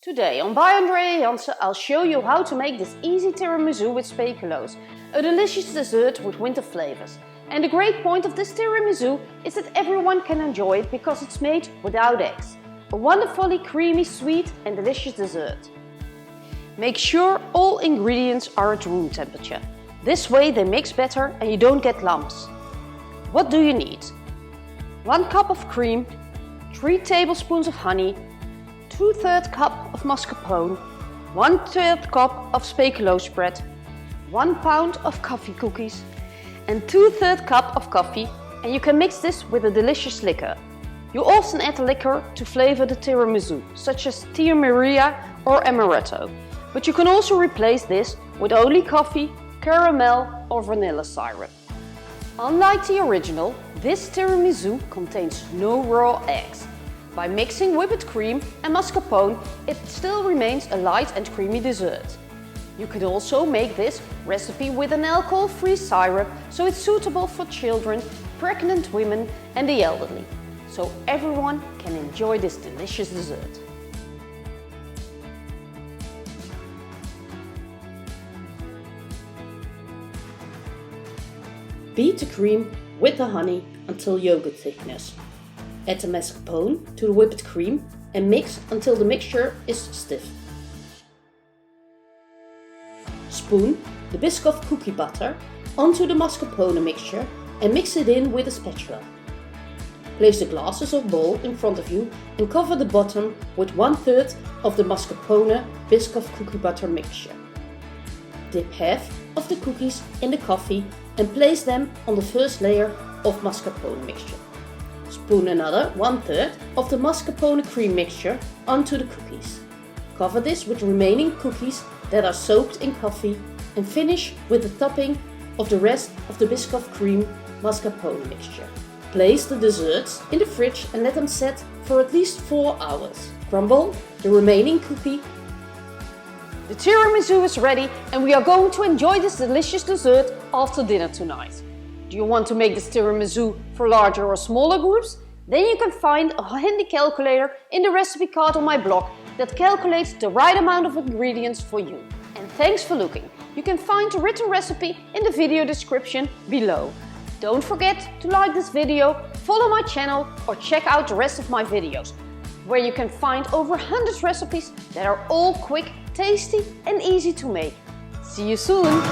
Today on By Andrea Jansen I'll show you how to make this easy tiramisu with speculoos, a delicious dessert with winter flavors. And the great point of this tiramisu is that everyone can enjoy it because it's made without eggs. A wonderfully creamy, sweet and delicious dessert. Make sure all ingredients are at room temperature. This way they mix better and you don't get lumps. What do you need? 1 cup of cream, 3 tablespoons of honey, 2/3 cup of mascarpone, 1/3 cup of Speculoos Spread, 1 pound of coffee cookies and 2/3 cup of coffee, and you can mix this with a delicious liqueur. You often add liqueur to flavor the tiramisu, such as Tia Maria or Amaretto, but you can also replace this with only coffee, caramel or vanilla syrup. Unlike the original, this tiramisu contains no raw eggs. By mixing whipped cream and mascarpone, it still remains a light and creamy dessert. You can also make this recipe with an alcohol-free syrup, so it's suitable for children, pregnant women and the elderly. So everyone can enjoy this delicious dessert. Beat the cream with the honey until yogurt thickness. Add the mascarpone to the whipped cream and mix until the mixture is stiff. Spoon the Biscoff Cookie Butter onto the mascarpone mixture and mix it in with a spatula. Place the glasses or bowl in front of you and cover the bottom with 1/3 of the mascarpone Biscoff Cookie Butter mixture. Dip half of the cookies in the coffee and place them on the first layer of mascarpone mixture. Spoon another 1/3 of the mascarpone cream mixture onto the cookies. Cover this with remaining cookies that are soaked in coffee and finish with the topping of the rest of the Biscoff cream mascarpone mixture. Place the desserts in the fridge and let them set for at least 4 hours. Crumble the remaining cookie. The tiramisu is ready and we are going to enjoy this delicious dessert after dinner tonight. Do you want to make this tiramisu for larger or smaller groups? Then you can find a handy calculator in the recipe card on my blog that calculates the right amount of ingredients for you. And thanks for looking. You can find the written recipe in the video description below. Don't forget to like this video, follow my channel or check out the rest of my videos, where you can find over 100 recipes that are all quick, tasty and easy to make. See you soon!